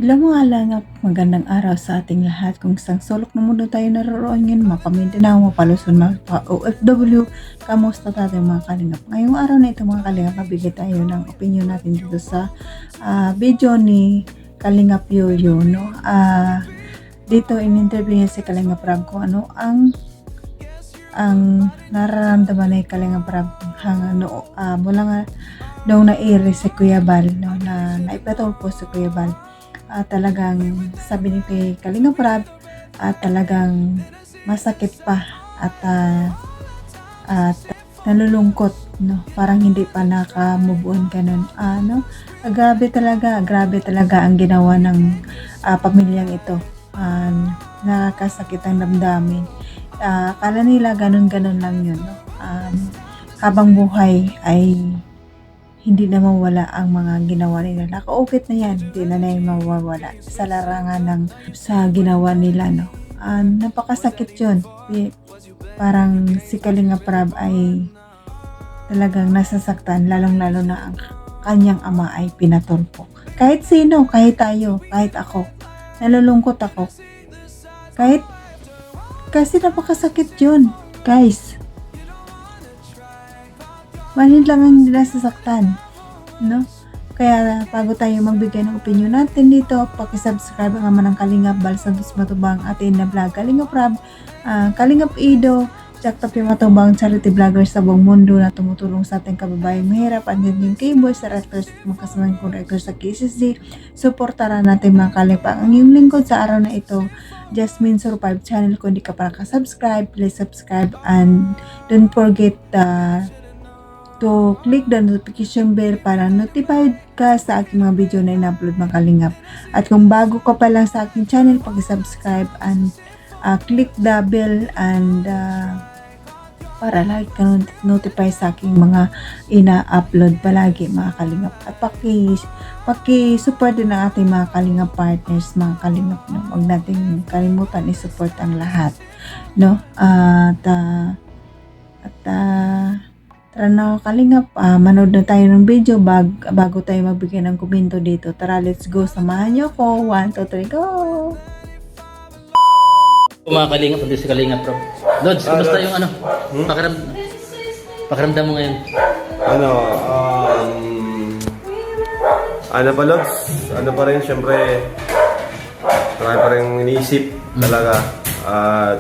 Hello mga langap, magandang araw sa ating lahat. Kung isang sulok na mundo tayo naroon ngayon, mapa Mindanao, mapa Luzon, mapa OFW, kamusta tayo mga kalingap? Ngayong araw na ito mga kalingap, mabigay tayo ng opinion natin dito sa video ni Kalingap Yoyo. No? Dito in-interview niya si Kalingap Rab kung ano ang nararamdaman ni Kalingap Rab mula nga nung na-air si Kuya Bal, no, na naipatulpo si Kuya Bal. Talagang sabi ni kay Kalingap Rab, talagang masakit pa at nalulungkot, no, parang hindi pa naka-move on ganun. Grabe talaga ang ginawa ng pamilyang ito. Nakakasakit ang damdamin. Akala nila ganun lang yun, no? Habang buhay ay hindi na mawala ang mga ginawa nila. Nakaukit na yan, hindi na yung mawawala sa larangan sa ginawa nila, no. Napakasakit yun. Parang si Kalingap Rab ay talagang nasasaktan, lalong-lalo na ang kanyang ama ay pinatulpo. Kahit sino, kahit tayo, kahit ako, nalulungkot ako. Kasi napakasakit yun, guys. Manhin lang ang hindi nasasaktan, no? Kaya bago tayo magbigay ng opinion natin dito, paki-subscribe ang ama ng Kalingap Bal Santos Matubang atin na vlog, Kalingap Rab, Kalingap Ido, Jack Tapi Matubang, charity vlogger sa buong mundo na tumutulong sa ating kababayang mahirap. Andyan yung K-Boy sa directors at mga kasamang directors sa KCC. Suportaran natin mga Kalingap. Ang iyong lingkod sa araw na ito, Jasmine Survive channel. Kung di ka pa nakasubscribe, please subscribe and don't forget to click the notification bell para notified ka sa aking mga video na in-upload mga Kalingap. At kung bago ka pa lang sa aking channel, pag-subscribe and click the bell and para lagi ka notify sa aking mga ina-upload palagi mga Kalingap. At paki-support din ang ating mga Kalingap partners mga Kalingap. No? Huwag natin kalimutan i-support ang lahat. No? Tara na Kalingap, manood na tayo ng video bago tayo magbigay ng komento dito. Tara, let's go. Samahan niyo ako. 1, 2, 3, go! Mga Kalingap, hindi si Kalingap Rob. Lods, kumusta yung pakiramdam mo ngayon? Ano pa Lods? Ano pa rin, syempre marami pa rin iniisip talaga. At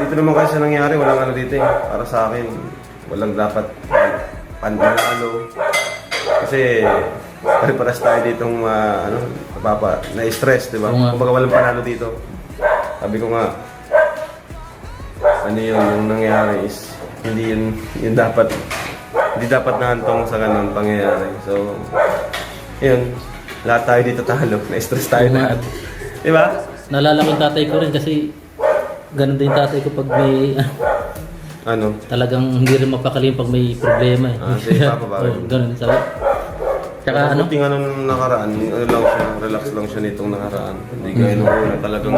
dito naman kasi nangyari, walang ano dito eh. Para sa akin, walang dapat panalo. Kasi pare-paras tayo ditong na-stress, di ba? Kumbaga walang panalo dito. Sabi ko nga, yung nangyari is hindi dapat nahantong sa ganun pangyayari. So, yun, lahat tayo dito talo, na-stress tayo lahat. Di ba? Naalala ko yung tatay ko rin kasi ganun din tatay ko pag may talagang hindi rin mapakalim pag may problema eh. Sige, Papa, bakit? Ganun sabi. Tsaka buti nga nung nakaraan, relax lang siya nitong nakaraan. Hindi gaya nung una talagang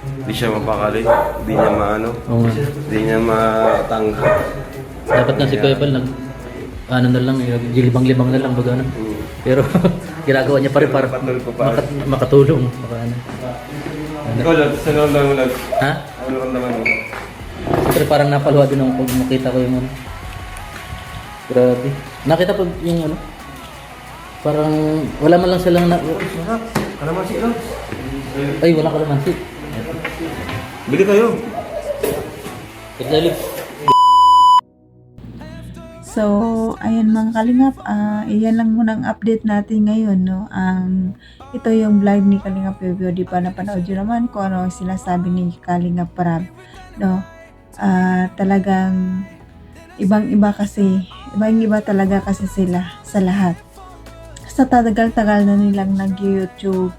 hindi siya mapakali, hindi niya hindi niya matanggap. Dapat nga si Kuya Bal na lang, libang-libang na lang baga ano. Pero ginagawa niya pa rin para makatulong. Ikaw, Lods, ano lang mo, Lods? Ha? Ano lang naman mo? Siyempre parang napaluha din ako pag makita ko yung grabe. Nakita pag yung parang wala man lang silang Kalamansi, Lods. Ay, wala kalamansi. Bili kayo. Iglalip. So, ayan mga Kalingap, iyan lang muna ang update natin ngayon, no? Ito yung vlog ni Kalingap Yoyo, di pa napanood yun naman kung ano ang sinasabi ni Kalingap Rab, no? Talagang ibang-iba talaga kasi sila sa lahat. Sa tagal-tagal na nilang nag-YouTube,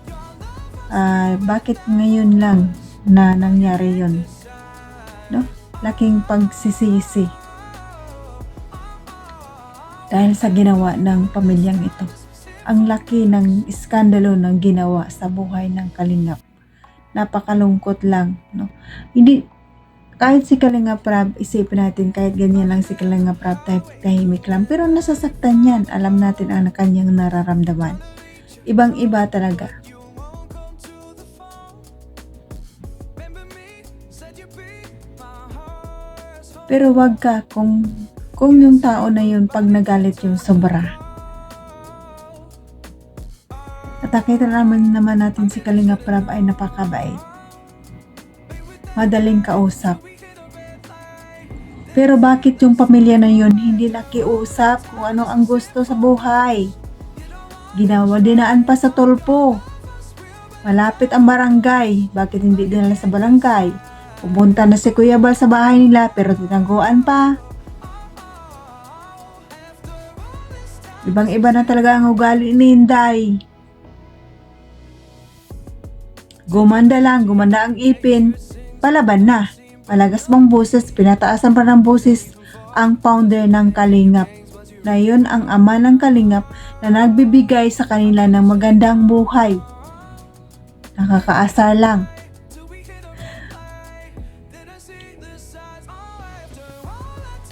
bakit ngayon lang na nangyari yun, no? Laking pagsisisi dahil sa ginawa ng pamilyang ito. Ang laki ng iskandalo ng ginawa sa buhay ng Kalingap. Napakalungkot lang, no? Hindi, kahit si Kalingap Rab, isipin natin, kahit ganyan lang si Kalingap Rab, tahimik lang, pero nasasaktan yan. Alam natin ang kanyang nararamdaman. Ibang-iba talaga. Pero wag ka kung yung tao na yun pag nagalit yung sobra. At nakita naman natin si Kalinga Prab ay napakabait. Madaling kausap. Pero bakit yung pamilya na yun hindi nakiusap kung ano ang gusto sa buhay? Dinaan pa sa tulpo. Malapit ang barangay. Bakit hindi dinala sa barangay? Pumunta na si Kuya Bal sa bahay nila pero tinaguan pa. Ibang-iba na talaga ang ugali ni Inday. Gumanda ang ipin, palaban na. Malagas bang boses, pinataasan pa ng boses ang founder ng Kalingap. Na yun ang ama ng Kalingap na nagbibigay sa kanila ng magandang buhay. Nakakaasar lang.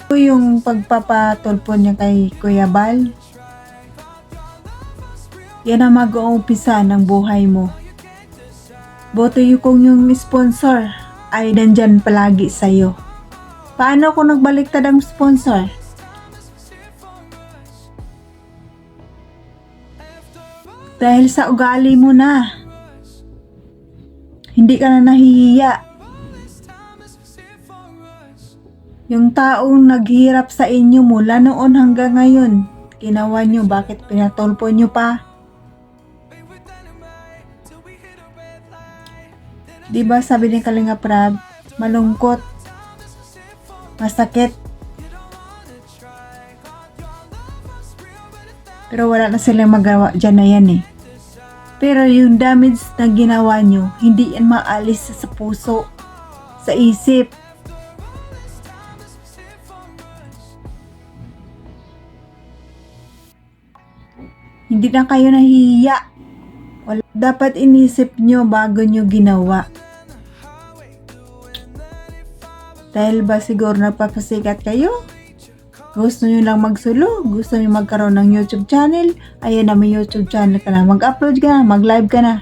Ito yung pagpapatulpo niya kay Kuya Bal. Yan ang mag-uumpisa ng buhay mo. Boto yung kung yung sponsor ay nandyan palagi sa'yo. Paano kung nagbaliktad ang sponsor? Dahil sa ugali mo na. Hindi ka na nahihiya. Yung taong naghirap sa inyo mula noon hanggang ngayon, ginawa nyo, bakit pinatulpo nyo pa? Diba sabi ni Kalinga Prab, malungkot, masakit. Pero wala na silang magawa dyan na yan eh. Pero yung damage na ginawa nyo, hindi yan maalis sa puso, sa isip. Hindi na kayo nahihiya. Dapat inisip nyo bago nyo ginawa. Dahil ba siguro nagpapasikat kayo? Gusto nyo lang magsulo? Gusto nyo magkaroon ng YouTube channel? Ayan na, may YouTube channel ka na. Mag-upload ka na, mag-live ka na.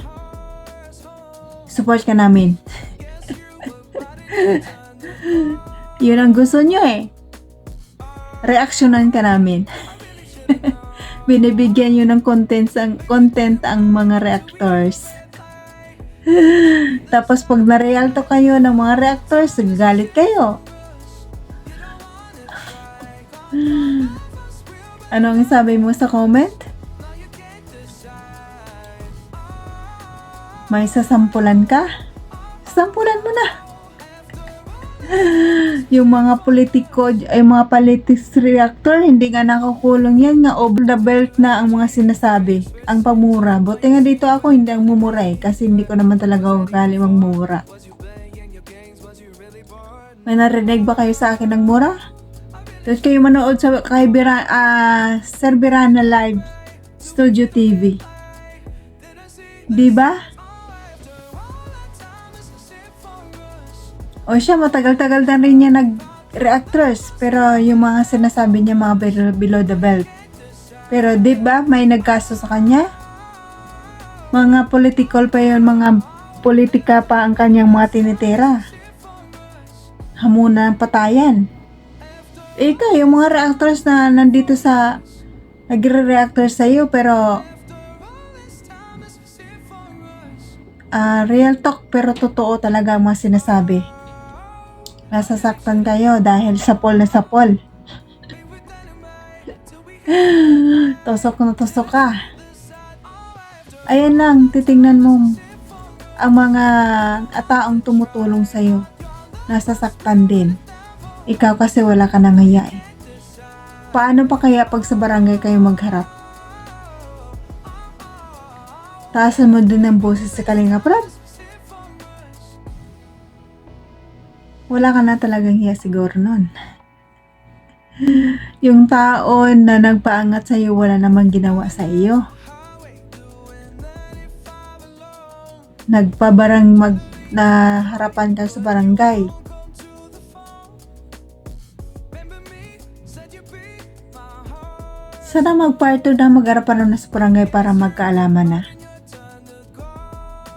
Support ka namin. Yun ang gusto nyo eh. Reaksyonan ka namin. Binibigyan nyo ng content ang mga reactors. Tapos pag na-realto kayo ng mga reactors, galit kayo. Ano ang sabi mo sa comment? May sasampulan ka? Sampulan mo na. Yung mga politiko ay mga politics reactor, hindi nga nakakulong yan, nga over the belt na ang mga sinasabi, ang pamura. Buti nga dito ako hindi ang mumura eh, kasi hindi ko naman talaga ugali magmura. May narinig ba kayo sa akin ng mura? Tapos kayo manood sa kay Sir Birana Live Studio TV, diba? O siya, matagal-tagal na rin niya nag-reactors. Pero yung mga sinasabi niya, mga below the belt. Pero di ba may nagkaso sa kanya? Mga political pa yun, mga politika pa ang kanyang mga tinitira. Hamuna ng patayan. Ika, yung mga reactors na nandito sa nagre-reactor sa'yo, pero real talk, pero totoo talaga ang mga sinasabi. Nasasaktan kayo dahil sapol na sapol. Tusok na tusok ka. Ayan lang, titingnan mo ang mga taong tumutulong sa'yo. Nasasaktan din. Ikaw kasi wala ka nang hiya eh. Paano pa kaya pag sa barangay kayo magharap? Taasan mo din ang boses sa Kalinga Prab. Wala ka na talagang hiya siguro nun. Yung tao na nagpaangat sa iyo, wala namang ginawa sa iyo. Naharapan ka sa barangay. Sana mag-part 2 na mag-arapan na sa barangay para magkaalaman na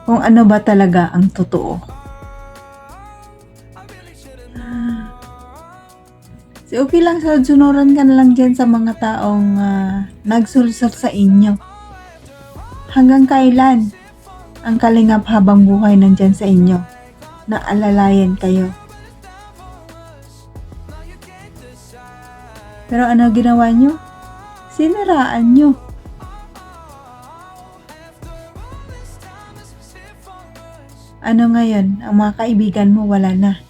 kung ano ba talaga ang totoo. So, okay lang, sunuran ka na lang dyan sa mga taong nagsulsol sa inyo. Hanggang kailan ang kalingap habang buhay nandyan sa inyo? Naalalayan kayo. Pero ano ginawa nyo? Siniraan nyo. Ano ngayon? Ang mga kaibigan mo wala na.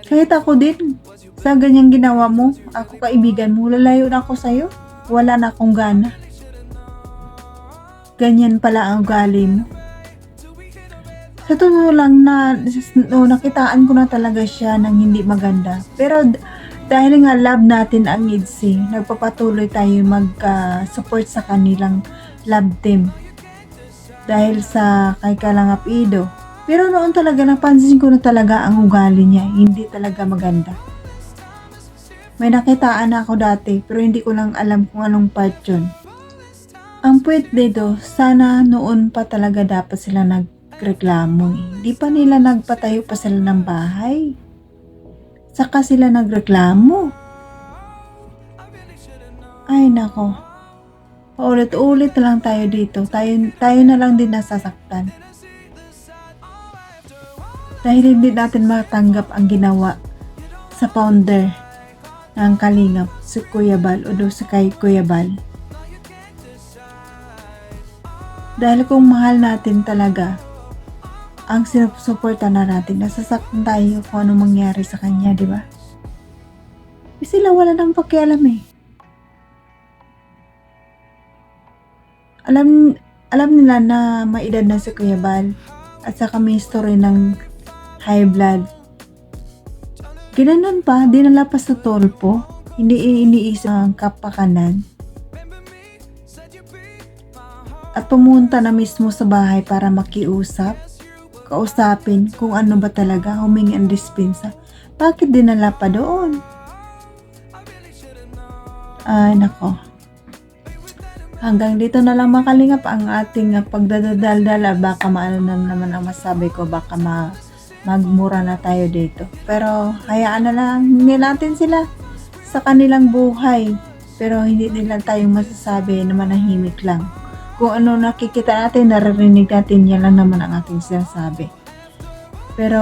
Kahit ako din, sa ganyang ginawa mo, ako kaibigan mo, lalayo na ako sa'yo. Wala na akong gana. Ganyan pala ang ugali mo. Sa totoo lang nakitaan ko na talaga siya ng hindi maganda. Pero dahil nga love natin ang EDC, nagpapatuloy tayo mag-support sa kanilang love team. Dahil sa kay Kalingap Ido. Pero noon talaga napansin ko na talaga ang ugali niya, hindi talaga maganda. May nakitaan na ako dati, pero hindi ko lang alam kung anong part yun. Ang puwet dito, sana noon pa talaga dapat sila nagreklamo eh. Di pa nila nagpatayo pa sila ng bahay. Saka sila nagreklamo. Ay nako. Paulit-ulit na lang tayo dito. Tayo na lang din nasasaktan. Dahil hindi natin matanggap ang ginawa sa founder ng Kalingap, si Kuya Bal o si kay Kuya Bal. Dahil kung mahal natin talaga ang sinusuporta na natin, nasasaktan tayo kung ano mangyari sa kanya, di ba? Sila wala nang pakialam eh. Alam nila na maedad na si Kuya Bal at saka may story ng high blood. Ginanon pa, dinala pa sa tolpo. Hindi iniisip ang kapakanan. At pumunta na mismo sa bahay para makiusap. Kausapin kung ano ba talaga, humingi ang dispensa. Bakit dinala pa doon? Ay, nako. Hanggang dito na lang makalingap ang ating pagdadaldala. Baka maano na naman ang masabi ko. Baka magmura na tayo dito. Pero hayaan na lang. Hindi natin sila sa kanilang buhay. Pero hindi nila tayong masasabi na manahimik lang. Kung ano nakikita natin, naririnig natin, yan lang naman ang ating sinasabi. Pero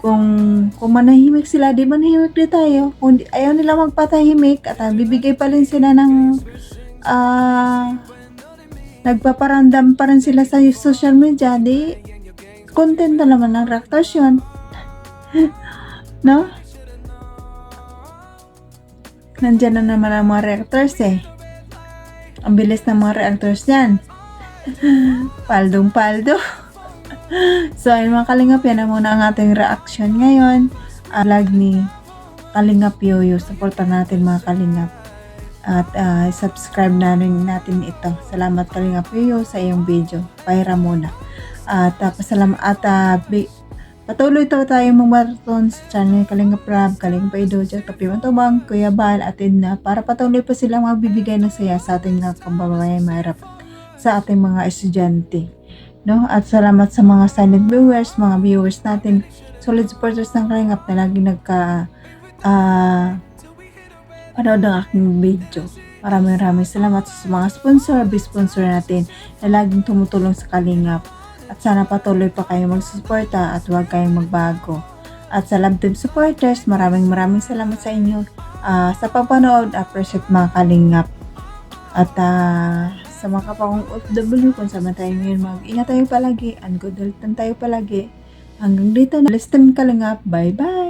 kung manahimik sila, di manahimik din tayo. Kung ayaw nila magpatahimik at bibigay pa rin sila ng nagpaparandam pa rin sila sa social media, di content na naman ng reactors yun. No? Nandyan na naman ang mga reactors eh. Ang bilis ng mga reactors yan. Paldong-paldo. So, ayun mga Kalingap, yan na muna ang ating reaction ngayon. Vlog ni Kalingap Yoyo. Supportan natin mga Kalingap. At subscribe na rin natin ito. Salamat Kalingap Yoyo sa iyong video. Pahira muna. At patuloy tayo mag-marathon sa channel Kalingap Rab, Kalingap Ido, Kapi Matubang, Kuya Bal, at na para patuloy pa silang magbibigay ng saya sa ating mga kababayan mahirap, sa ating mga estudyante. No? At salamat sa mga silent viewers, mga viewers natin, solid supporters ng Kalingap na lagi panood ng aking video. Maraming salamat sa mga sponsor natin na laging tumutulong sa Kalingap. At sana patuloy pa kayo magsusuporta at huwag kayong magbago. At sa Love Team supporters, maraming salamat sa inyo sa pagpanood. Appreciate mga Kalingap. At sa mga kapakong OFW, kung saan tayo ngayon, mag-ingat tayo palagi and good health tayo palagi. Hanggang dito na Love Team Kalingap. Bye-bye!